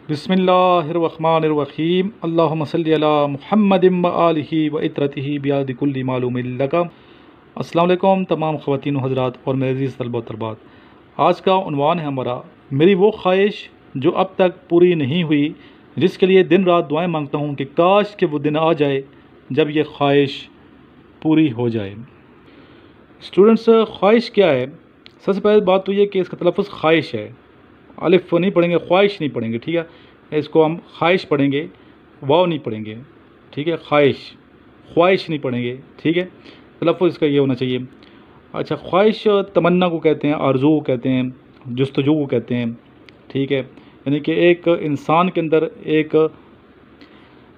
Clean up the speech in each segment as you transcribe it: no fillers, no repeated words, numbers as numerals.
बिस्मिल्लाहिर्रहमानिर्रहीम अल्लाहुम्मा सल्लि अला मुहम्मदिन व आलिहि व इत्रतिहि बियादि कुल्ली मालूमिन लका। अस्सलाम वालेकुम तमाम ख़वातीन व हज़रात और मेरे अज़ीज़ तलबा व तलबात। आज का उन्वान है हमारा मेरी वो ख्वाहिश जो अब तक पूरी नहीं हुई, जिसके लिए दिन रात दुआएं मांगता हूँ कि काश के वो दिन आ जाए जब ये ख्वाहिश पूरी हो जाए। स्टूडेंट्स, ख्वाहिश क्या है? सबसे पहले बात तो ये कि इसका तलफ़्फ़ुज़ ख्वाहिश है, अलिफ नहीं पढ़ेंगे, ख्वाहिश नहीं पढ़ेंगे, ठीक है। इसको हम ख्वाहिश पढ़ेंगे, वाव नहीं पढ़ेंगे, ठीक है। ख्वाहिश नहीं पढ़ेंगे, ठीक है। तलफ़्फ़ुज़ इसका ये होना चाहिए। अच्छा, ख्वाहिश तमन्ना को कहते हैं, आरज़ू को कहते हैं, जुस्तजू को कहते हैं, ठीक है। यानी कि एक इंसान के अंदर एक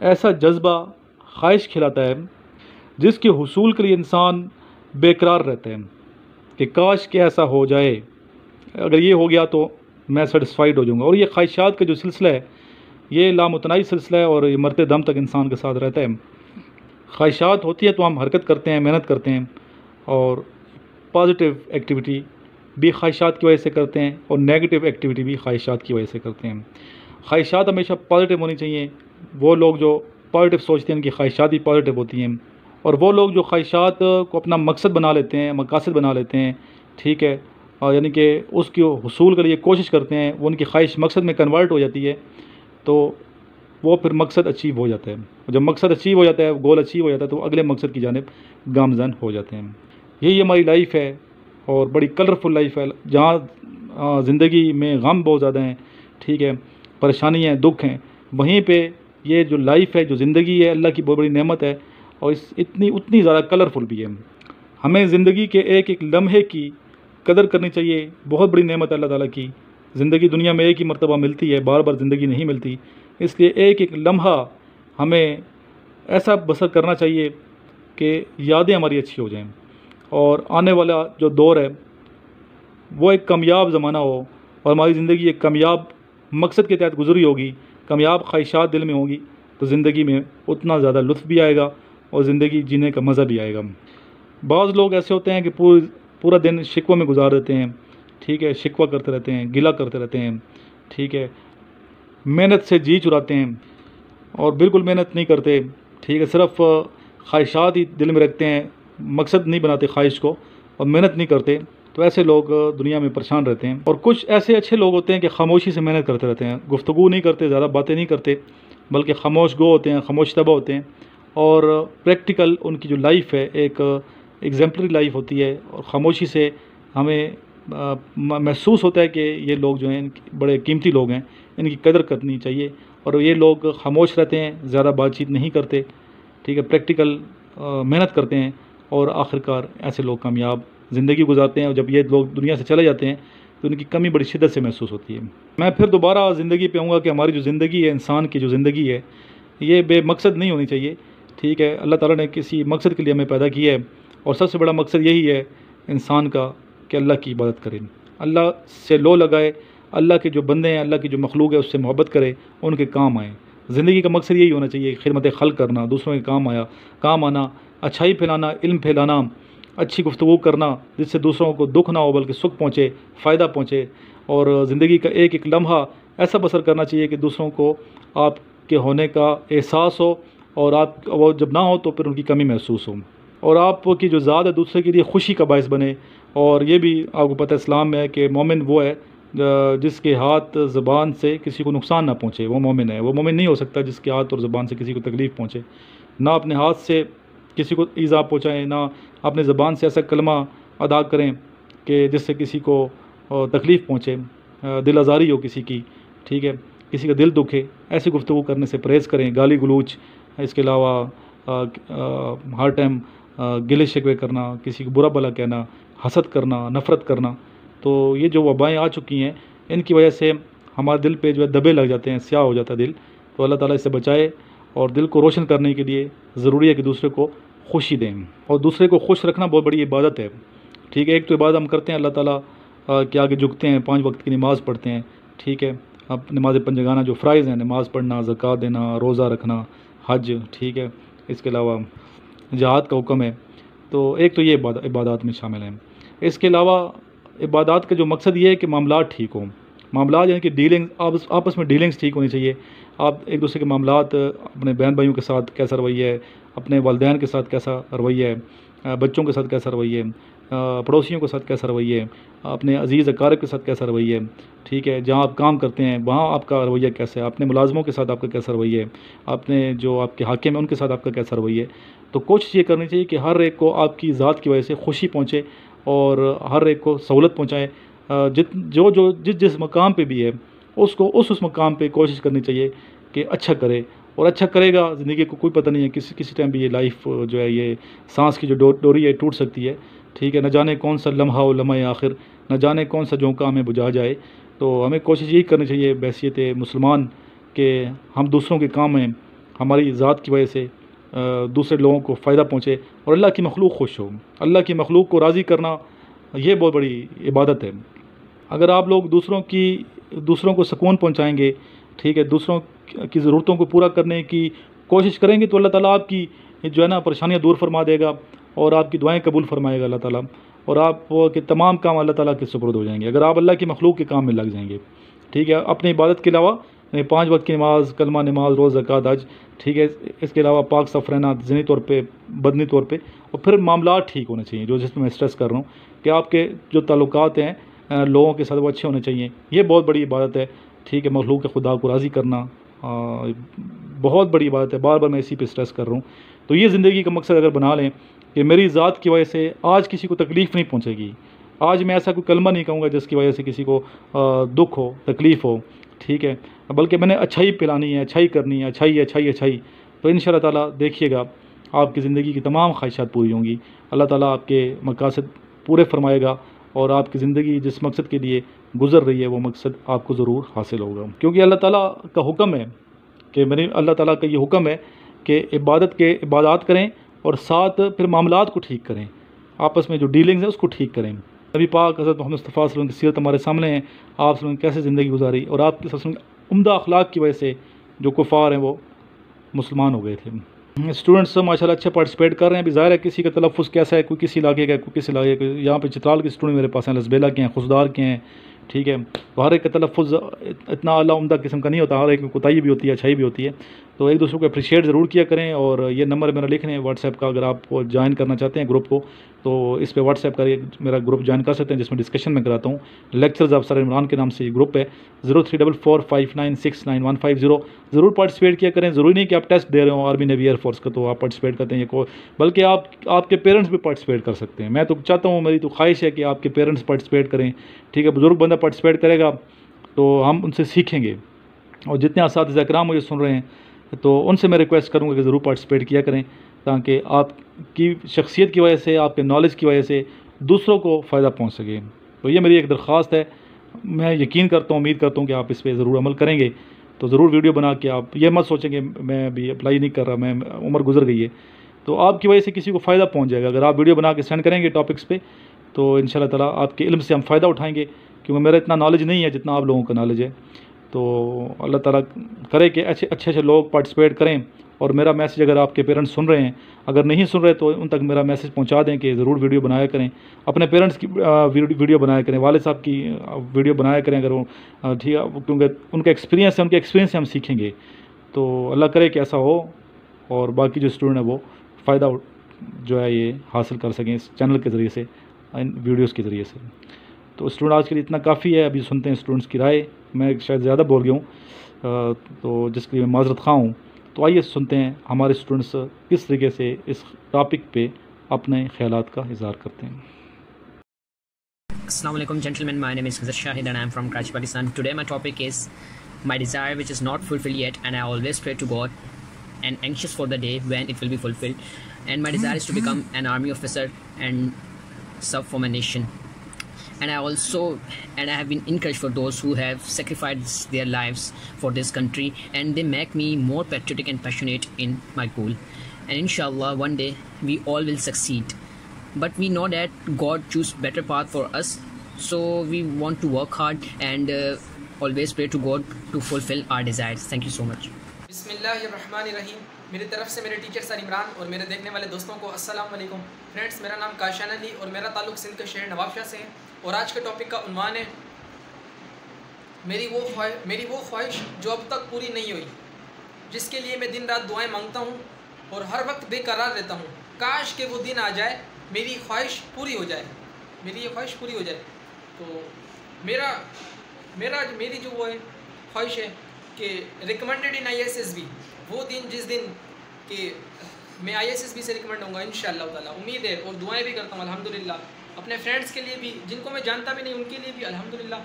ऐसा जज्बा ख्वाहिश खिलाता है जिसके हुसूल के लिए इंसान बेकरार रहता है कि काश के ऐसा हो जाए, अगर ये हो गया तो मैं सेटिस्फाइड हो जाऊँगा। और ये ख्वाहिशात का जो सिलसिला है ये लामुतनाही सिलसिला है और ये मरते दम तक इंसान के साथ रहता है। ख्वाहिशात होती है तो हम हरकत करते हैं, मेहनत करते हैं, और पॉजिटिव एक्टिविटी भी ख्वाहिशात की वजह से करते हैं और नेगेटिव एक्टिविटी भी ख्वाहिशात की वजह से करते हैं। ख्वाहिशात हमेशा पॉजिटिव होनी चाहिए। वो लोग जो पॉजिटिव सोचते हैं उनकी ख्वाहिशात भी पॉजिटिव होती हैं, और वो लोग जो ख्वाहिशात को अपना मकसद बना लेते हैं, मकासद बना लेते हैं, ठीक है, और यानी कि उसके हुसूल के लिए कोशिश करते हैं, वो उनकी ख्वाहिश मकसद में कन्वर्ट हो जाती है, तो वो फिर मकसद अचीव हो जाता है। जब मकसद अचीव हो जाता है, गोल अचीव हो जाता है, तो अगले मकसद की जानिब गामज़न हो जाते हैं। यही हमारी लाइफ है और बड़ी कलरफुल लाइफ है, जहाँ ज़िंदगी में गम बहुत ज़्यादा हैं, ठीक है, परेशानियाँ हैं, दुख हैं, वहीं पे ये जो लाइफ है, जो ज़िंदगी है, अल्लाह की बहुत बड़ी नेमत है और उतनी ज़्यादा कलरफुल भी है। हमें ज़िंदगी के एक एक लम्हे की कदर करनी चाहिए। बहुत बड़ी नेमत है अल्लाह ताला की। ज़िंदगी दुनिया में एक ही मरतबा मिलती है, बार बार ज़िंदगी नहीं मिलती, इसलिए एक एक लम्हा हमें ऐसा बसर करना चाहिए कि यादें हमारी अच्छी हो जाएं और आने वाला जो दौर है वो एक कामयाब ज़माना हो और हमारी ज़िंदगी एक कामयाब मकसद के तहत गुजरी होगी, कामयाब ख्वाहिशात दिल में होगी, तो ज़िंदगी में उतना ज़्यादा लुत्फ़ भी आएगा और ज़िंदगी जीने का मज़ा भी आएगा। बाज़ लोग ऐसे होते हैं कि पूरा दिन शिकवा में गुजार देते हैं, ठीक है, शिकवा करते रहते हैं, गिला करते रहते हैं, ठीक है, मेहनत से जी चुराते हैं और बिल्कुल मेहनत नहीं करते, ठीक है, सिर्फ ख्वाहिशात ही दिल में रखते हैं, मकसद नहीं बनाते ख्वाहिश को और मेहनत नहीं करते। तो ऐसे लोग दुनिया में परेशान रहते हैं। और कुछ ऐसे अच्छे लोग होते हैं कि खामोशी से मेहनत करते रहते हैं, गुफ्तगू नहीं करते, ज़्यादा बातें नहीं करते, बल्कि खामोश गो होते हैं, खामोश तबा होते हैं और प्रैक्टिकल उनकी जो लाइफ है एक एग्जाम्पलरी लाइफ होती है। और ख़ामोशी से हमें महसूस होता है कि ये लोग जो हैं बड़े कीमती लोग हैं, इनकी कदर करनी चाहिए। और ये लोग खामोश रहते हैं, ज़्यादा बातचीत नहीं करते, ठीक है, प्रैक्टिकल मेहनत करते हैं और आखिरकार ऐसे लोग कामयाब ज़िंदगी गुजारते हैं। और जब ये लोग दुनिया से चले जाते हैं तो उनकी कमी बड़ी शिद्दत से महसूस होती है। मैं फिर दोबारा ज़िंदगी पे आऊँगा कि हमारी जो ज़िंदगी है, इंसान की जो ज़िंदगी है, ये बेमकसद नहीं होनी चाहिए, ठीक है। अल्लाह ताला ने किसी मकसद के लिए हमें पैदा किया है और सबसे बड़ा मकसद यही है इंसान का कि अल्लाह की इबादत करें, अल्लाह से लो लगाए, अल्लाह के जो बंदे हैं, अल्लाह की जो मखलूक है उससे मोहब्बत करे, उनके काम आए। ज़िंदगी का मकसद यही होना चाहिए, खिदमत खल्क़ करना, दूसरों के काम आना, अच्छाई फैलाना, इल्म फैलाना, अच्छी गुफ्तगू करना जिससे दूसरों को दुख ना हो बल्कि सुख पहुँचे, फ़ायदा पहुँचे। और ज़िंदगी का एक एक लम्हा ऐसा बसर करना चाहिए कि दूसरों को आपके होने का एहसास हो और आप वो जब ना हो तो फिर उनकी कमी महसूस हो और आपकी जो ज़ात है दूसरे के लिए खुशी का बायस बने। और ये भी आपको पता है इस्लाम में है कि मोमिन वो है जिसके हाथ ज़बान से किसी को नुकसान ना पहुँचे, वो मोमिन है। वो मोमिन नहीं हो सकता जिसके हाथ और ज़बान से किसी को तकलीफ़ पहुँचे। ना अपने हाथ से किसी को ईज़ा पहुँचाएँ, ना अपने ज़बान से ऐसा कलमा अदा करें कि जिससे किसी को तकलीफ़ पहुँचे, दिल आज़ारी हो किसी की, ठीक है, किसी का दिल दुखे। ऐसी गुफ्तगू करने से परहेज़ करें, गाली गलौच, इसके अलावा हर टाइम गिले शिकवे करना, किसी को बुरा भला कहना, हसद करना, नफ़रत करना। तो ये जो वबाएँ आ चुकी हैं इनकी वजह से हमारे दिल पे जो है दबे लग जाते हैं, स्याह हो जाता है दिल। तो अल्लाह ताला इससे बचाए और दिल को रोशन करने के लिए ज़रूरी है कि दूसरे को खुशी दें और दूसरे को खुश रखना बहुत बड़ी इबादत है, ठीक है। एक तो इबादत हम करते हैं अल्लाह ताला के आगे झुकते हैं, 5 वक्त की नमाज़ पढ़ते हैं, ठीक है। अब नमाज़ पंजगाना जो फ़राइज़ हैं, नमाज़ पढ़ना, ज़कात देना, रोज़ा रखना, हज, ठीक है, इसके अलावा जिहाद का हुक्म है। तो एक तो ये इबादत में शामिल हैं। इसके अलावा इबादत का जो मकसद ये है कि मामलात ठीक हों, मामला यानी कि डीलिंग्स, आपस में डीलिंग्स ठीक होनी चाहिए। आप एक दूसरे के मामलात, अपने बहन भाइयों के साथ कैसा रवैया है, अपने वालिदैन के साथ कैसा रवैया है, बच्चों के साथ कैसा रवैया है, पड़ोसियों के साथ कैसा रवैया है, अपने अजीज़ अकारिब के साथ कैसा रवैया है, ठीक है, जहाँ आप काम करते हैं वहाँ आपका रवैया कैसा है, अपने मुलाजमों के साथ आपका कैसा रवैया है, अपने जो आपके हाकिम हैं उनके साथ आपका कैसा रवैया है। तो कोशिश ये करनी चाहिए कि हर एक को आपकी ज़ात की वजह से खुशी पहुँचे और हर एक को सहूलत पहुँचाएँ। जिस मकाम पे भी है उसको उस मकाम पे कोशिश करनी चाहिए कि अच्छा करे, और अच्छा करेगा। ज़िंदगी को कोई पता नहीं है, किसी टाइम भी ये लाइफ जो है, ये सांस की जो डोरी है टूट सकती है, ठीक है। न जाने कौन सा लम्हा हो लम्हा आखिर, न जाने कौन सा झोंका हमें बुझा जाए। तो हमें कोशिश यही करनी चाहिए बहैसियत मुसलमान के हम दूसरों के काम में हमारी ज़ात की वजह से दूसरे लोगों को फ़ायदा पहुँचे और अल्लाह की मखलूक खुश हो। अल्लाह की मखलूक को राज़ी करना ये बहुत बड़ी इबादत है। अगर आप लोग दूसरों को सुकून पहुंचाएंगे, ठीक है, दूसरों की ज़रूरतों को पूरा करने की कोशिश करेंगे, तो अल्लाह ताला आपकी जो है ना परेशानियां दूर फरमा देगा और आपकी दुआएं कबूल फरमाएगा अल्लाह ताला, और आप के तमाम काम अल्लाह ताला के सुपुर्द हो जाएंगे अगर आप अल्लाह की मखलूक के काम में लग जाएंगे, ठीक है। अपनी इबादत के अलावा 5 वक्त की नमाज़, कलमा नमाज, रोज़ ज़कात, हज, ठीक है, इसके अलावा पाक साफ़ रहना ज़हनी तौर पे, बदनी तौर पे, और फिर मामलात ठीक होने चाहिए। जिसमें मैं स्ट्रेस कर रहा हूँ कि आपके जो ताल्लुकात हैं लोगों के साथ वो अच्छे होने चाहिए। ये बहुत बड़ी इबादत है, ठीक है। मखलूक के खुदा को राज़ी करना बहुत बड़ी इबादत है। बार बार मैं इसी पे स्ट्रेस कर रहा हूँ। तो ये ज़िंदगी का मकसद अगर बना लें कि मेरी ज़ात की वजह से आज किसी को तकलीफ़ नहीं पहुँचेगी, आज मैं ऐसा कोई कलमा नहीं कहूँगा जिसकी वजह से किसी को दुख हो, तकलीफ़ हो, ठीक है, बल्कि मैंने अच्छाई पिलानी है, अच्छाई करनी है, अच्छाई। तो इंशाअल्लाह ताला देखिएगा आपकी ज़िंदगी की तमाम ख्वाहिशात पूरी होंगी। अल्लाह ताला आपके मकासद पूरे फरमाएगा और आपकी ज़िंदगी जिस मकसद के लिए गुज़र रही है वो मकसद आपको ज़रूर हासिल होगा। क्योंकि अल्लाह ताला का हुक्म है कि अल्लाह ताला का ये हुक्म है कि इबादत करें और साथ फिर मामलात को ठीक करें, आपस में जो डीलिंग्स हैं उसको ठीक करें। नबी पाक हज़रत मोहम्मद मुस्तफ़ा सल्लल्लाहु अलैहि वसल्लम की सीरत हमारे सामने है, आप सल्लल्लाहु कैसे ज़िंदगी गुजारी और आपके उम्दा अखलाक की वजह से जो कुफ़ार हैं वो मुसलमान हो गए थे। स्टूडेंट्स माशाल्लाह अच्छा पार्टिसिपेट कर रहे हैं। अभी ज़ाहिर है किसी का तलफ़ुज़ कैसा है, कोई किसी इलाके का, कोई किसी इलाके का। यहाँ पे चित्राल के स्टूडेंट मेरे पास हैं, लसबेला के हैं, खुशदार के हैं, ठीक है। तो हर एक का तलफ़ुज़ इतना आला उम्दा किस्म का नहीं होता, हर एक में कोताही भी होती है, अच्छाई भी होती है। तो एक दूसरे को अप्रिशिएट ज़रूर किया करें। और ये नंबर मेरा लिख लें व्हाट्सएप का, अगर आप ज्वाइन करना चाहते हैं ग्रुप को तो इस पर व्हाट्सएप करके मेरा ग्रुप ज्वाइन कर सकते हैं, जिसमें डिस्कशन में कराता हूँ। लेक्चर्स ऑफ सर इमरान के नाम से ये ग्रुप है। 0344596150। ज़रूर पार्टिसिपेट किया करें। ज़रूरी नहीं कि आप टेस्ट दे रहे हो आर्मी नेवी एयरफोर्स का तो आप पार्टिसिपेट करते हैं, बल्कि आपके पेरेंट्स भी पार्टिसिपेट कर सकते हैं। मैं तो चाहता हूँ, मेरी तो ख्वाहिश है कि आपके पेरेंट्स पार्टिसिपेट करें, ठीक है। बुज़ुर्ग बंदा पार्टिसिपेट करेगा तो हम उनसे सीखेंगे। और जितने असातिज़ा किराम मुझे सुन रहे हैं तो उनसे मैं रिक्वेस्ट करूँगा कि ज़रूर पार्टिसिपेट किया करें, ताकि आपकी शख्सियत की वजह से, आपके नॉलेज की वजह से दूसरों को फ़ायदा पहुँच सके। तो ये मेरी एक दरख्वास्त है। मैं यकीन करता हूँ, उम्मीद करता हूँ कि आप इस पर ज़रूर अमल करेंगे। तो ज़रूर वीडियो बना के आप ये मत सोचेंगे मैं अभी अप्लाई नहीं कर रहा, मैं उम्र गुजर गई है। तो आपकी वजह से किसी को फ़ायदा पहुँच जाएगा। अगर आप वीडियो बना के सेंड करेंगे टॉपिक्स पे तो इंशाल्लाह ताला आपके इल्म से हम फ़ायदा उठाएँगे, क्योंकि मेरा इतना नॉलेज नहीं है जितना आप लोगों का नॉलेज है। तो अल्लाह ताला करे कि अच्छे लोग पार्टिसिपेट करें। और मेरा मैसेज अगर आपके पेरेंट्स सुन रहे हैं, अगर नहीं सुन रहे तो उन तक मेरा मैसेज पहुंचा दें कि ज़रूर वीडियो बनाया करें, अपने पेरेंट्स की वीडियो बनाया करें, वालिद साहब की वीडियो बनाया करें अगर वो ठीक है, क्योंकि उनका एक्सपीरियंस है, उनके एक्सपीरियंस से हम सीखेंगे। तो अल्लाह करे कि ऐसा हो और बाकी जो स्टूडेंट है वो फ़ायदा जो है ये हासिल कर सकें इस चैनल के ज़रिए से, इन वीडियोज़ के ज़रिए से। तो स्टूडेंट आज के लिए इतना काफ़ी है। अभी सुनते हैं स्टूडेंट्स की राय। मैं शायद ज़्यादा बोल गया हूँ तो जिसके लिए मैं माज़रत ख़्वाह हूँ। तो आइए सुनते हैं हमारे स्टूडेंट्स किस तरीके से इस टॉपिक पे अपने ख्यालात का इज़हार करते हैं। Assalamu alaikum gentlemen, my name is Khizr Shahid and I am from Karachi, Pakistan. Today my topic is my desire which is not fulfilled yet, and I always pray to God and anxious for the day when it will be fulfilled. And my desire is to become an army officer and serve for my nation. And I have been encouraged for those who have sacrificed their lives for this country, and they make me more patriotic and passionate in my goal. And inshallah one day we all will succeed, but we know that God choose better path for us, so we want to work hard and always pray to God to fulfill our desires. Thank you so much. बिस्मिल्लाहिर्रहमानिर्रहीम। मेरी तरफ से मेरे teacher sir Imran और मेरे देखने वाले दोस्तों को अस्सलाम वालेकुम। फ्रेंड्स, मेरा नाम काशान अली और मेरा ताल्लुक़ सिंध के शहर नवाबशाह से है। और आज के टॉपिक का उन्वान है मेरी वो ख्वाहिश जो अब तक पूरी नहीं हुई, जिसके लिए मैं दिन रात दुआएं मांगता हूँ और हर वक्त बेकरार रहता हूँ। काश के वो दिन आ जाए, मेरी ख्वाहिश पूरी हो जाए, मेरी ये ख्वाहिश पूरी हो जाए। तो मेरी जो वो है ख्वाहिश है कि रिकमेंडेड इन ISSB, वो दिन जिस दिन कि मैं ISSB से रिकमेंड होऊंगा इंशाअल्लाह ताला, उम्मीद है और दुआएं भी करता हूँ अल्हम्दुलिल्लाह। अपने फ्रेंड्स के लिए भी, जिनको मैं जानता भी नहीं उनके लिए भी अल्हम्दुलिल्लाह,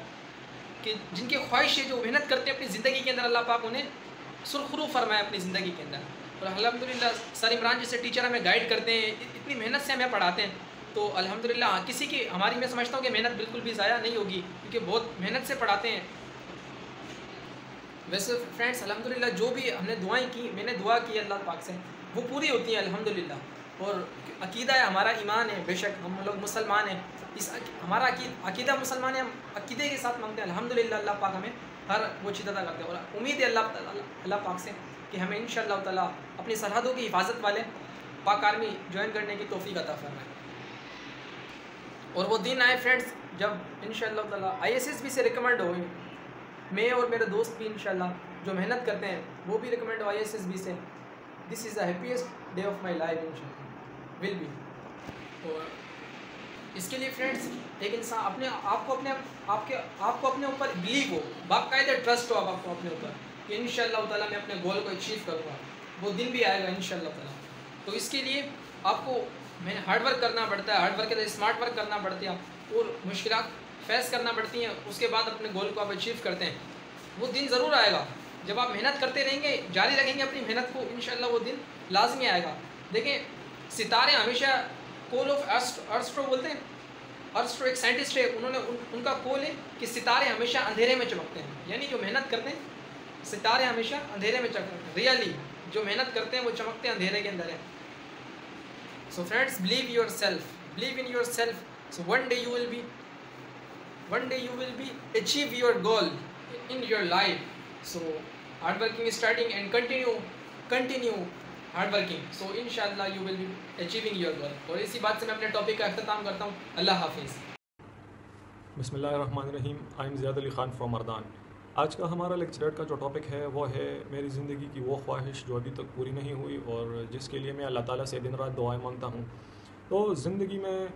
कि जिनकी ख्वाहिश है, जो मेहनत करते हैं अपनी ज़िंदगी के अंदर, अल्लाह पाक उन्हें सुरखरू फरमाए अपनी ज़िंदगी के अंदर। और अल्हम्दुलिल्लाह सर इमरान जैसे टीचर हमें गाइड करते हैं, इतनी मेहनत से हमें पढ़ाते हैं, तो अल्हम्दुलिल्लाह किसी की हमारी, मैं समझता हूँ कि मेहनत बिल्कुल भी ज़ाया नहीं होगी, क्योंकि बहुत मेहनत से पढ़ाते हैं। वैसे फ्रेंड्स अल्हम्दुलिल्लाह जो भी हमने दुआएं की, मैंने दुआ की अल्लाह पाक से, वो पूरी होती हैं अल्हम्दुलिल्लाह। और अकीदा है हमारा, ईमान है, बेशक हम लोग मुसलमान हैं, इस हमारा अकीदा मुसलमान है, हम अकीदे के साथ मांगते हैं अल्हम्दुलिल्लाह। अल्लाह पाक हमें हर वो चीज़ अदा करते हैं और उम्मीद है अल्लाह पाक से कि हमें इंशाअल्लाह ताला अपनी सरहदों की हिफाजत वाले पाक आर्मी ज्वाइन करने की तौफीक अता फरमाए। और वो दिन आए फ्रेंड्स जब इंशाअल्लाह ताला ISSB से रिकमेंड हो, मैं और मेरे दोस्त भी इंशाअल्लाह जो मेहनत करते हैं वो भी रिकमेंड हो ISSB से। This is the happiest day of my life इंशाअल्लाह विल बी। और इसके लिए फ्रेंड्स एक इंसान आपको अपने ऊपर बिलीव हो, बाकायदा ट्रस्ट हो आपको अपने ऊपर कि इंशाअल्लाह ताला मैं अपने गोल को अचीव करूँगा, वो दिन भी आएगा इंशाअल्लाह ताला। तो इसके लिए आपको हार्ड वर्क करना पड़ता है, हार्ड वर्क के लिए स्मार्ट वर्क करना पड़ती है और मुश्किलात फेस करना पड़ती हैं, उसके बाद अपने गोल को आप अचीव करते हैं। वो दिन ज़रूर आएगा जब आप मेहनत करते रहेंगे, जारी रखेंगे अपनी मेहनत को, इंशाअल्लाह वो दिन लाजमी आएगा। देखें सितारे हमेशा कोल ऑफ अर्स्ट्रो बोलते हैं, अर्स्ट्रो एक साइंटिस्ट है, उन्होंने उनका कोल है कि सितारे हमेशा अंधेरे में चमकते हैं, यानी जो मेहनत करते हैं सितारे हमेशा अंधेरे में चमकते हैं। रियली जो मेहनत करते हैं वो चमकते हैं अंधेरे के अंदर है। So friends believe in yourself, so one day you will be achieve your goal in your life. So hard working starting and continue hard working, so इंशाअल्लाह you will be achieving your goal. और इसी बात से मैं अपने topic का अख्ताम करता हूँ। अल्लाह हाफिज़। बिस्मिल्लाहिर्रहमानिर्रहीम। I am Ziyad Ali Khan from Mardan. आज का हमारा लेक्चरेट का जो टॉपिक है वो है मेरी ज़िंदगी की वो ख्वाहिश जो अभी तक पूरी नहीं हुई और जिसके लिए मैं अल्लाह ताला से दिन रात दुआएं मांगता हूँ। तो ज़िंदगी में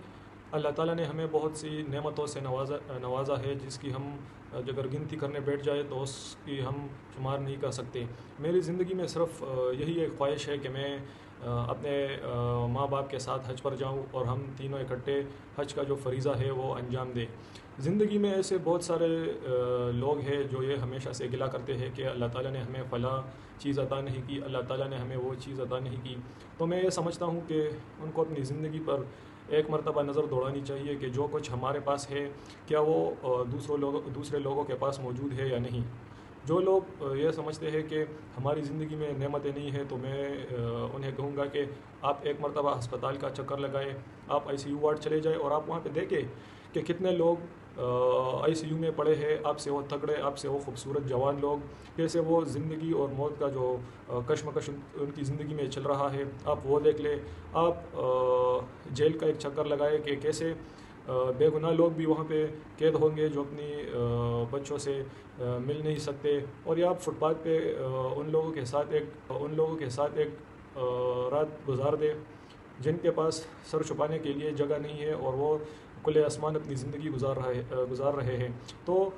अल्लाह ताला ने हमें बहुत सी नेमतों से नवाजा है, जिसकी हम अगर गिनती करने बैठ जाए तो उसकी हम शुमार नहीं कर सकते। मेरी ज़िंदगी में सिर्फ यही एक ख्वाहिश है कि मैं अपने माँ बाप के साथ हज पर जाऊँ और हम तीनों इकट्ठे हज का जो फ़रीज़ा है वो अंजाम दें। ज़िंदगी में ऐसे बहुत सारे लोग हैं जो ये हमेशा से गिला करते हैं कि अल्लाह ताला ने हमें फ़ला चीज़ अता नहीं की, अल्लाह ताला ने हमें वो चीज़ अता नहीं की। तो मैं ये समझता हूँ कि उनको अपनी ज़िंदगी पर एक मरतबा नज़र दौड़ानी चाहिए कि जो कुछ हमारे पास है क्या वो दूसरे लोगों के पास मौजूद है या नहीं। जो लोग ये समझते हैं कि हमारी ज़िंदगी में नेमतें नहीं है, तो मैं उन्हें कहूँगा कि आप एक मरतबा अस्पताल का चक्कर लगाएं, आप ICU वार्ड चले जाएं और आप वहाँ पे देखें कि कितने लोग ICU में पड़े हैं, आपसे वो तगड़े, आपसे वो खूबसूरत जवान लोग, कैसे वो ज़िंदगी और मौत का जो कश्मकश उनकी ज़िंदगी में चल रहा है, आप वो देख लें। आप जेल का एक चक्कर लगाए कि कैसे बेगुनाह लोग भी वहाँ पे कैद होंगे जो अपनी बच्चों से मिल नहीं सकते, और या आप फुटपाथ पे उन लोगों के साथ एक रात गुजार दें जिनके पास सर छुपाने के लिए जगह नहीं है और वो खुले आसमान अपनी ज़िंदगी गुजार रहे हैं। तो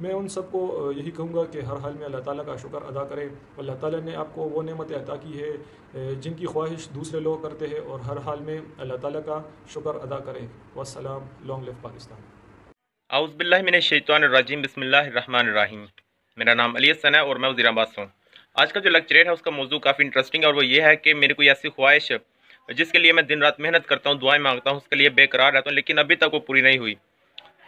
मैं उन सबको यही कहूँगा कि हर हाल में अल्लाह ताला का शुक्र अदा करें। अल्लाह ताला ने आपको वो नेमतें अता की है जिनकी ख्वाहिश दूसरे लोग करते हैं, और हर हाल में अल्लाह ताला का शुक्र अदा करें। वस्सलाम। Long live Pakistan. आउज़ बिल्लाहि मिनश शैतानिर रजीम। बिस्मिल्लाहिर्रहमानिर्रहीम। मेरा नाम अली हसन है और मैं वज़ीराबाद से हूँ। आज का जो लेक्चर है उसका मौजू काफ़ी इंटरेस्टिंग है और वो ये है कि मेरी कोई ऐसी ख्वाहिश जिसके लिए मैं दिन रात मेहनत करता हूँ, दुआएं मांगता हूँ, उसके लिए बेकरार रहता हूँ, लेकिन अभी तक वो पूरी नहीं हुई।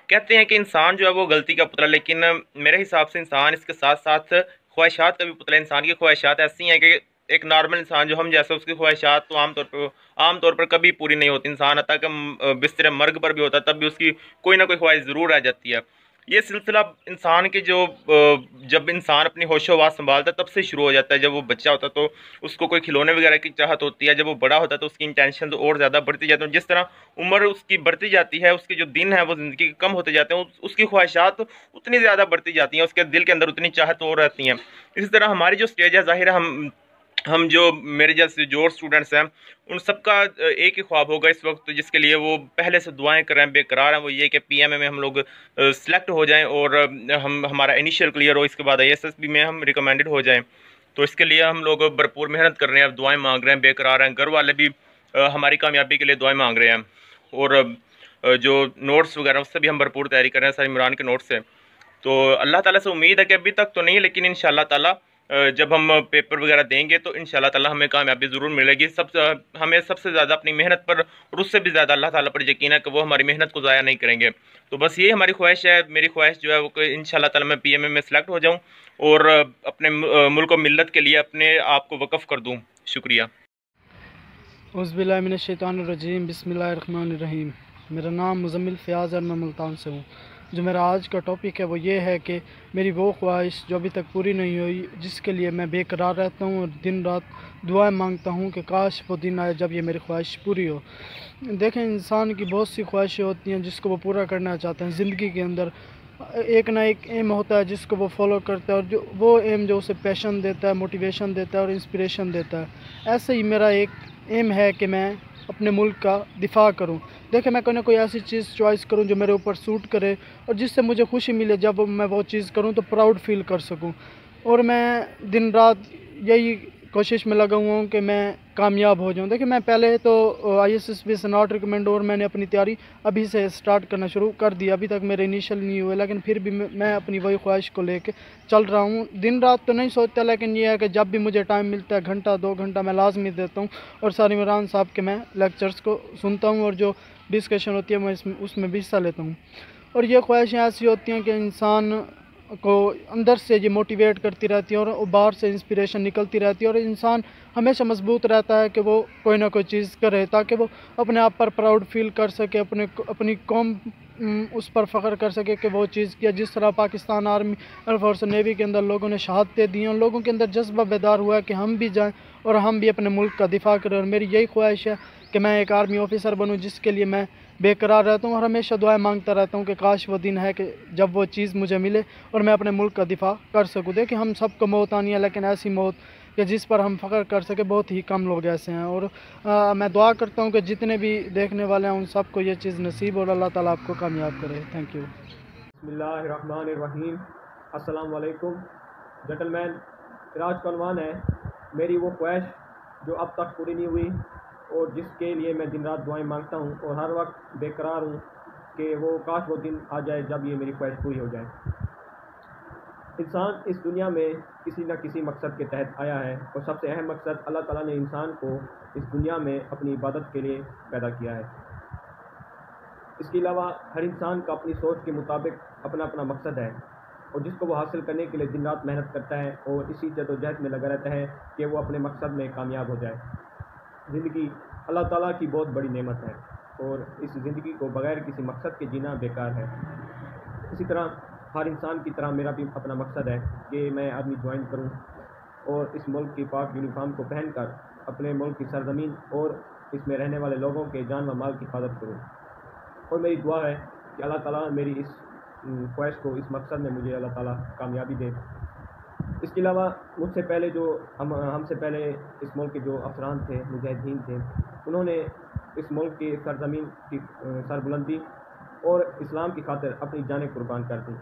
कहते हैं कि इंसान जो है वो गलती का पुतला, लेकिन मेरे हिसाब से इंसान इसके साथ साथ ख्वाहिशात का भी पुतला। इंसान की ख्वाहिशात ऐसी हैं कि एक नॉर्मल इंसान जो हम जैसा, उसकी ख्वाहिशात तो आमतौर पर कभी पूरी नहीं होती। इंसान हत्ता कि बिस्तर मर्ग पर भी होता है तब भी उसकी कोई ना कोई ख्वाहिश ज़रूर रह जाती है। ये सिलसिला इंसान के जो जब इंसान अपनी होशो-हवास संभालता है तब से शुरू हो जाता है। जब वो बच्चा होता है तो उसको कोई खिलौने वगैरह की चाहत होती है, जब वो बड़ा होता है तो उसकी इंटेंशन तो और ज़्यादा बढ़ती जाती है। जिस तरह उम्र उसकी बढ़ती जाती है, उसके जो दिन है वो ज़िंदगी के कम होते जाते हैं, उसकी ख्वाहिशात उतनी ज़्यादा बढ़ती जाती हैं, उसके दिल के अंदर उतनी चाहत और रहती हैं। इसी तरह हमारी जो स्टेज है, ज़ाहिर है हम जो मेरे जैसे जो स्टूडेंट्स हैं उन सबका एक ही ख्वाब होगा इस वक्त, जिसके लिए वो पहले से दुआएं कर रहे हैं, बेकरार हैं, वो ये कि पीएमए में हम लोग सिलेक्ट हो जाएं और हमारा इनिशियल क्लियर हो, इसके बाद आईएसएसबी में हम रिकमेंडेड हो जाएं। तो इसके लिए हम लोग भरपूर मेहनत कर रहे हैं, अब दुआएं मांग रहे हैं, बेकरार हैं। घर वाले भी हमारी कामयाबी के लिए दुआएं मांग रहे हैं और जो नोट्स वगैरह उससे भी हम भरपूर तैयारी कर रहे हैं, सारी इमरान के नोट्स से। तो अल्लाह ताला से उम्मीद है कि अभी तक तो नहीं, लेकिन इंशाअल्लाह ताला जब हम पेपर वगैरह देंगे तो इंशाअल्लाह ताला हमें कामयाबी ज़रूर मिलेगी। हमें सबसे ज़्यादा अपनी मेहनत पर और उससे भी ज़्यादा अल्लाह ताला पर यकीन है कि वो हमारी मेहनत को ज़ाया नहीं करेंगे। तो बस यही हमारी ख्वाहिश है। मेरी ख्वाहिश जो है वो कि इंशाअल्लाह ताला मैं पीएमए में सिलेक्ट हो जाऊँ और अपने मुल्क और मिल्लत के लिए अपने आप को वक़्फ़ कर दूँ। शुक्रिया। औज़ुबिल्लाहिमिनश्शैतानिर्रजीम, बिस्मिल्लाहिर्रहमानिर्रहीम। मेरा नाम मुज़म्मिल फ़याज़ और मैं मुल्तान से हूँ। जो मेरा आज का टॉपिक है वो ये है कि मेरी वो ख्वाहिश जो अभी तक पूरी नहीं हुई, जिसके लिए मैं बेकरार रहता हूँ और दिन रात दुआएं मांगता हूँ कि काश वो दिन आए जब ये मेरी ख्वाहिश पूरी हो। देखें, इंसान की बहुत सी ख्वाहिशें होती हैं जिसको वो पूरा करना चाहते हैं। ज़िंदगी के अंदर एक ना एक एम होता है जिसको वो फॉलो करता है और जो वो एम जो उसे पैशन देता है, मोटिवेशन देता है और इंस्पिरेशन देता है। ऐसे ही मेरा एक एम है कि मैं अपने मुल्क का दिफा करूं। देखिए, मैं कोई ना कोई ऐसी चीज़ चॉइस करूं जो मेरे ऊपर सूट करे और जिससे मुझे खुशी मिले। जब मैं वो चीज़ करूं तो प्राउड फील कर सकूं। और मैं दिन रात यही कोशिश में लगा हुआ हूँ कि मैं कामयाब हो जाऊँ। देखिए, मैं पहले तो आईएसएसबी से नॉट रिकमेंड और मैंने अपनी तैयारी अभी से स्टार्ट करना शुरू कर दी। अभी तक मेरे इनिशियल नहीं हुए, लेकिन फिर भी मैं अपनी वही ख्वाहिश को लेके चल रहा हूँ। दिन रात तो नहीं सोचता, लेकिन ये है कि जब भी मुझे टाइम मिलता है, घंटा 2 घंटा मैं लाजमी देता हूँ और सर इमरान साहब के मैं लेक्चर्स को सुनता हूँ और जो डिस्कशन होती है मैं उसमें भी हिस्सा लेता हूँ। और ये ख्वाहिशें ऐसी होती हैं कि इंसान को अंदर से ये मोटिवेट करती रहती है और बाहर से इंस्पिरेशन निकलती रहती है और इंसान हमेशा मजबूत रहता है कि वो कोई ना कोई चीज़ करे ताकि वो अपने आप पर प्राउड फील कर सके, अपनी कौम उस पर फ़ख्र कर सके कि वो चीज़ किया। जिस तरह Pakistan army air force navy के अंदर लोगों ने शहादतें दी, उन लोगों के अंदर जज्बा बेदार हुआ है कि हम भी जाएँ और हम भी अपने मुल्क का दिफा करें। और मेरी यही ख्वाहिश है कि मैं एक आर्मी ऑफिसर बनूँ, जिसके लिए मैं बेकरार रहता हूँ और हमेशा दुआएं मांगता रहता हूँ कि काश वो दिन है कि जब वो चीज़ मुझे मिले और मैं अपने मुल्क का दिफा कर सकूँ। देखिए, हम सबको मौत आनी है, लेकिन ऐसी मौत कि जिस पर हम फ़ख्र कर सके बहुत ही कम लोग ऐसे हैं। और मैं दुआ करता हूँ कि जितने भी देखने वाले हैं उन सबको ये चीज़ नसीब और अल्लाह ताला आपको कामयाब करे। Thank you. बिस्मिल्लाहिर्रहमानिर्रहीम। अस्सलाम वालेकुम जेंटलमैन। आज का उन्वान है मेरी वो ख्वाहिश जो अब तक पूरी नहीं हुई और जिसके लिए मैं दिन रात दुआएं मांगता हूँ और हर वक्त बेकरार हूँ कि वो काश वो दिन आ जाए जब ये मेरी ख्वाहिश पूरी हो जाए। इंसान इस दुनिया में किसी न किसी मकसद के तहत आया है और सबसे अहम मकसद अल्लाह ताला ने इंसान को इस दुनिया में अपनी इबादत के लिए पैदा किया है। इसके अलावा हर इंसान का अपनी सोच के मुताबिक अपना अपना मकसद है और जिसको वो हासिल करने के लिए दिन रात मेहनत करता है और इसी जद्दोजहद में लगा रहता है कि वो अपने मकसद में कामयाब हो जाए। ज़िंदगी अल्लाह ताला की बहुत बड़ी नेमत है और इस ज़िंदगी को बग़ैर किसी मकसद के जीना बेकार है। इसी तरह हर इंसान की तरह मेरा भी अपना मकसद है कि मैं आर्मी ज्वाइन करूं और इस मुल्क की पाक यूनिफॉर्म को पहनकर अपने मुल्क की सरजमीन और इसमें रहने वाले लोगों के जान व माल की हिफाजत करूं। और मेरी दुआ है कि अल्लाह ताला मेरी इस ख्वाहिश को, इस मकसद में मुझे अल्लाह ताला कामयाबी दे। इसके अलावा मुझसे पहले जो हमसे पहले इस मुल्क के जो अफसरान थे, मुजाहिदीन थे, उन्होंने इस मुल्क की सरजमीन की सरबुलंदी और इस्लाम की खातिर अपनी जानें कुर्बान कर दी।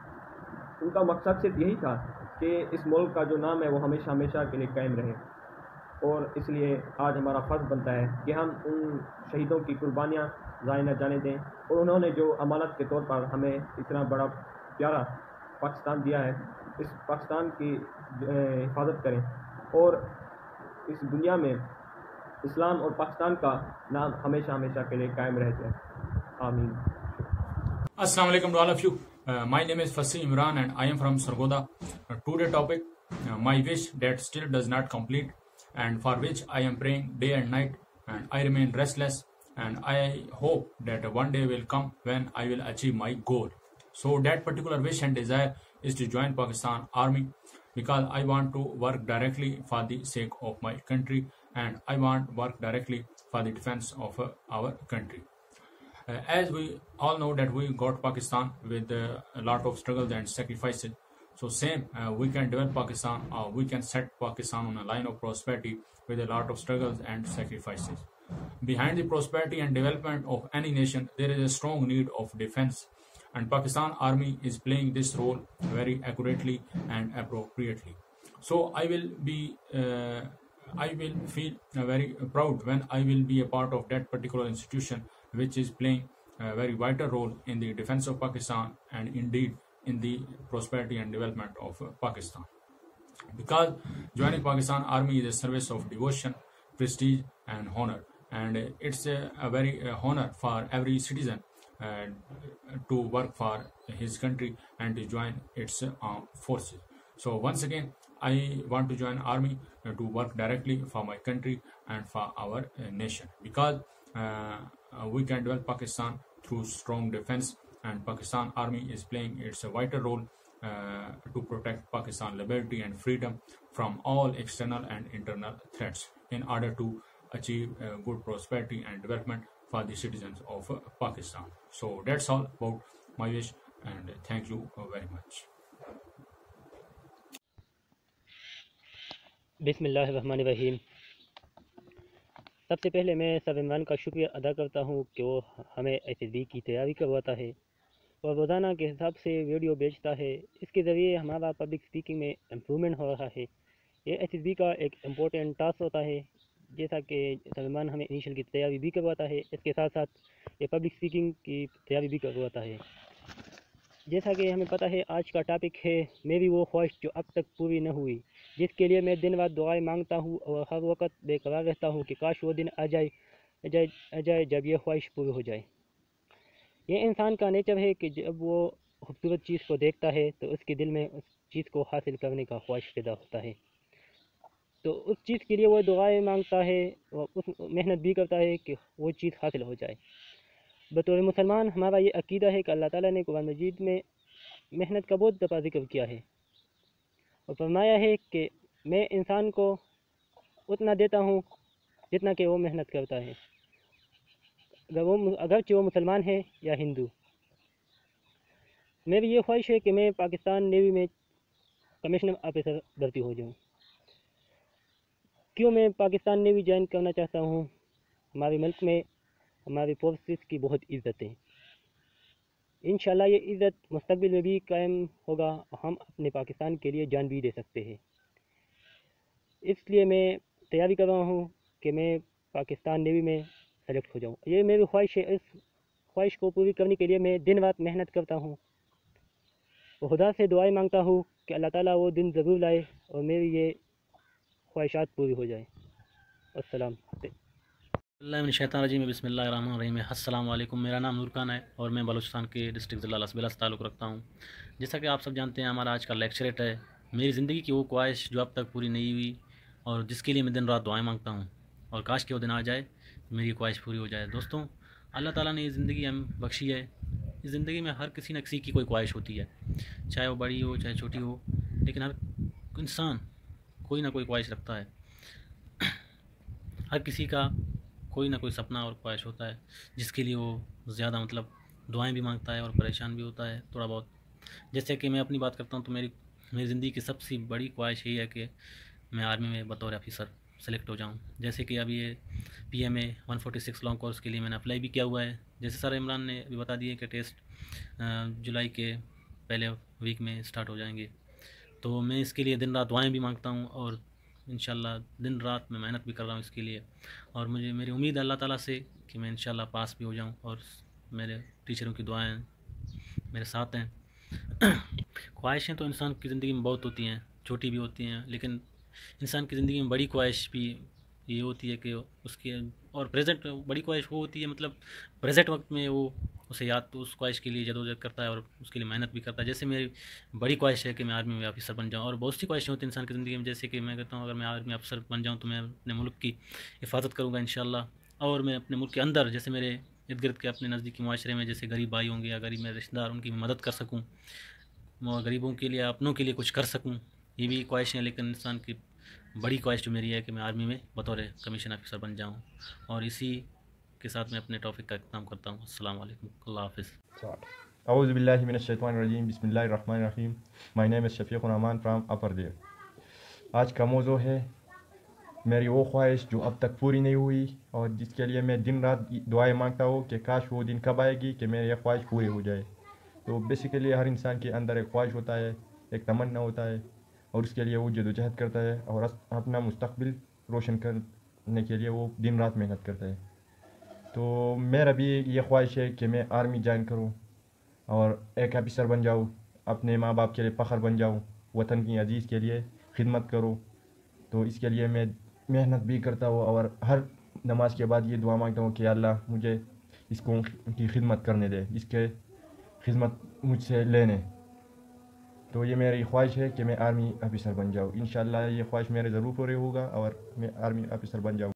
उनका मकसद सिर्फ यही था कि इस मुल्क का जो नाम है वो हमेशा हमेशा के लिए कायम रहे और इसलिए आज हमारा फ़र्ज़ बनता है कि हम उन शहीदों की कुर्बानियाँ ज़ाया न जाने दें और उन्होंने जो अमानत के तौर पर हमें इतना बड़ा प्यारा पाकिस्तान दिया है, इस पाकिस्तान की हिफाजत करें और इस दुनिया में इस्लाम और पाकिस्तान का नाम हमेशा हमेशा के लिए कायम रह जाए। आमीन। Assalamu alaikum to all of you. My name is Fasih Imran and I am from Sargoda. Today topic, my wish that still does not complete and for which I am praying day and night and I remain restless and I hope that one day will come when I will achieve my goal. So that particular wish and desire is to join Pakistan Army because I want to work directly for the sake of my country, and I want work directly for the defense of our country. As we all know that we got Pakistan with a lot of struggles and sacrifices. So same, we can develop Pakistan, or we can set Pakistan on a line of prosperity with a lot of struggles and sacrifices. Behind the prosperity and development of any nation, there is a strong need of defense, and Pakistan Army is playing this role very accurately and appropriately. So I will feel very proud when I will be a part of that particular institution which is playing a very vital role in the defense of Pakistan and indeed in the prosperity and development of Pakistan. Because joining Pakistan Army is a service of devotion, prestige and honor, and it's a very honor for every citizen to work for his country and to join its armed forces. So once again, I want to join army to work directly for my country and for our nation, because we can develop Pakistan through strong defense, and Pakistan Army is playing its vital role to protect Pakistan liberty and freedom from all external and internal threats in order to achieve good prosperity and development for the citizens of Pakistan. So that's all about my wish, and thank you very much. बिस्मिल्लाहिर्रहमानिर्रहीम। सबसे पहले मैं सब इमरान का शुक्रिया अदा करता हूँ कि वो हमें SSB की तैयारी करवाता है और रोज़ाना के हिसाब से वीडियो भेजता है। इसके ज़रिए हमारा पब्लिक स्पीकिंग में इम्प्रूवमेंट हो रहा है। ये SSB का एक इम्पोर्टेंट टास्क होता है, जैसा कि सब इमरान हमें इनिशियल की तैयारी भी करवाता है, इसके साथ साथ ये पब्लिक स्पीकिंग की तैयारी भी करवाता है। जैसा कि हमें पता है, आज का टॉपिक है मेरी वो ख्वाहिश जो अब तक पूरी न हुई, जिसके लिए मैं दिन रात दुआएं मांगता हूँ और हर वक्त बेकरार रहता हूँ कि काश वो दिन आ जाए जब ये ख्वाहिश पूरी हो जाए। ये इंसान का नेचर है कि जब वो खूबसूरत चीज़ को देखता है तो उसके दिल में उस चीज़ को हासिल करने का ख्वाहिश पैदा होता है, तो उस चीज़ के लिए वो दुआएं मांगता है और उस मेहनत भी करता है कि वो चीज़ हासिल हो जाए। बतौर मुसलमान हमारा ये अकीदा है कि अल्लाह ताला ने कुरान मजीद में मेहनत का बहुत दफ़ा जिक्र किया है और फरमाया है कि मैं इंसान को उतना देता हूँ जितना कि वो मेहनत करता है, अगरचे वो मुसलमान है या हिंदू। मेरी ये ख्वाहिश है कि मैं पाकिस्तान नेवी में कमिश्नर ऑफिसर भर्ती हो जाऊँ। क्यों मैं पाकिस्तान नेवी ज्वाइन करना चाहता हूँ? हमारे मुल्क में हमारी फोर्सेस की बहुत इज़्ज़त है। इंशाल्लाह ये इज़्ज़त मुस्तकबिल में भी कायम होगा, हम अपने पाकिस्तान के लिए जान भी दे सकते हैं। इसलिए मैं तैयारी कर रहा हूँ कि मैं पाकिस्तान नेवी में सेलेक्ट हो जाऊँ। ये मेरी ख्वाहिश है। इस ख्वाहिश को पूरी करने के लिए मैं दिन रात मेहनत करता हूँ और खुदा से दुआएं मांगता हूँ कि अल्लाह ताला वो दिन ज़रूर लाए और मेरी ये ख्वाहिशात पूरी हो जाए। अस्सलाम शैतानरजीम बिस्मिल्लाहिर्रहमानिर्रहीम। अस्सलाम वालेकुम। मेरा नाम नूर खान है और मैं बलूचिस्तान के डिस्ट्रिक्ट ज़िला लसबेला से ताल्लुक़ रखता हूँ। जैसा कि आप सब जानते हैं, हमारा आज का लेक्चरेट है मेरी ज़िंदगी की वो ख्वाहिश जो अब तक पूरी नहीं हुई और जिसके लिए मैं दिन रात दुआएं मांगता हूँ और काश के वो दिन आ जाए मेरी ख्वाहिश पूरी हो जाए। दोस्तों, अल्लाह ताला ने ये ज़िंदगी हमें बख्शी है। इस ज़िंदगी में हर किसी न किसी की कोई ख्वाहिश होती है, चाहे वो बड़ी हो चाहे छोटी हो, लेकिन हर इंसान कोई ना कोई ख्वाहिश रखता है। हर किसी का कोई ना कोई सपना और ख्वाहिश होता है जिसके लिए वो ज़्यादा दुआएं भी मांगता है और परेशान भी होता है थोड़ा बहुत। जैसे कि मैं अपनी बात करता हूँ तो मेरी ज़िंदगी की सबसे बड़ी ख्वाहिश यही है कि मैं आर्मी में बतौर ऑफिसर सेलेक्ट हो जाऊँ। जैसे कि अभी ये PMA 146 लॉन्ग कोर्स के लिए मैंने अप्लाई भी किया हुआ है। जैसे सर इमरान ने अभी बता दिए कि टेस्ट जुलाई के पहले वीक में स्टार्ट हो जाएंगे, तो मैं इसके लिए दिन रात दुआएं भी मांगता हूँ और इंशाल्लाह दिन रात मैं मेहनत भी कर रहा हूँ इसके लिए। और मेरी उम्मीद है अल्लाह ताला से कि मैं इंशाल्लाह पास भी हो जाऊँ और मेरे टीचरों की दुआएं मेरे साथ हैं। ख्वाहिशें तो इंसान की ज़िंदगी में बहुत होती हैं, छोटी भी होती हैं, लेकिन इंसान की ज़िंदगी में बड़ी ख्वाहिश भी ये होती है कि उसके और प्रेजेंट बड़ी ख्वाहिश वो होती है प्रेजेंट वक्त में वो उसे याद तो उस ख्वाहिश के लिए जदोजहद करता है और उसके लिए मेहनत भी करता है। जैसे मेरी बड़ी ख्वाहिश है कि मैं आर्मी में ऑफिसर बन जाऊँ, और बहुत सी ख्वाहिशें होती हैं इंसान की ज़िंदगी में। जैसे कि मैं कहता हूँ अगर मैं आर्मी ऑफिसर बन जाऊँ तो मैं अपने मुल्क की हिफाजत करूँगा इंशाल्लाह, और मैं अपने मुल्क के अंदर जैसे मेरे इर्द गिर्द के अपने नज़दीकी माशरे में जैसे गरीब भाई होंगे या गरीब मेरे रिश्तेदार, उनकी मदद कर सकूँ और गरीबों के लिए, अपनों के लिए कुछ कर सकूँ, ये भी ख्वाहिश है। लेकिन इंसान की बड़ी ख्वाहिश जो मेरी है कि मैं आर्मी में बतौर कमीशन ऑफिसर बन जाऊँ। और इसी के साथ मैं अपने टॉपिक का इख्तिताम करता हूँ। अस्सलाम वालेकुम, अल्लाह हाफ़िज़। औज़ु बिल्लाहि मिनश शैतानिर रजीम, बिस्मिल्लाहिर रहमानिर रहीम। My name is Shafiq Rahman from upper देव। आज का मौजू है मेरी वो ख्वाहिश जो अब तक पूरी नहीं हुई और जिसके लिए मैं दिन रात दुआएं मांगता हूँ कि काश वो दिन कब आएगी कि मेरी ये ख्वाहिश पूरी हो जाए। तो बेसिकली हर इंसान के अंदर एक ख्वाहिश होता है, एक तमन्ना होता है और उसके लिए वो जदोजहद करता है और अपना मुस्तकबिल रोशन करने के लिए वो दिन रात मेहनत करता है। तो मेरा भी ये ख्वाहिश है कि मैं आर्मी ज्वाइन करूँ और एक ऑफिसर बन जाऊँ, अपने माँ बाप के लिए फ़ख्र बन जाऊँ, वतन की अजीज़ के लिए खिदमत करूँ। तो इसके लिए मैं मेहनत भी करता हूँ और हर नमाज के बाद ये दुआ मांगता हूँ कि अल्लाह मुझे इसको की खिदमत करने दे, इसके खिदमत मुझसे लेने। तो ये मेरी ख्वाहिश है कि मैं आर्मी ऑफिसर बन जाऊँ। इंशाअल्लाह ये ख्वाहिश मेरे ज़रूर पूरी होगा और मैं आर्मी ऑफिसर बन जाऊँ।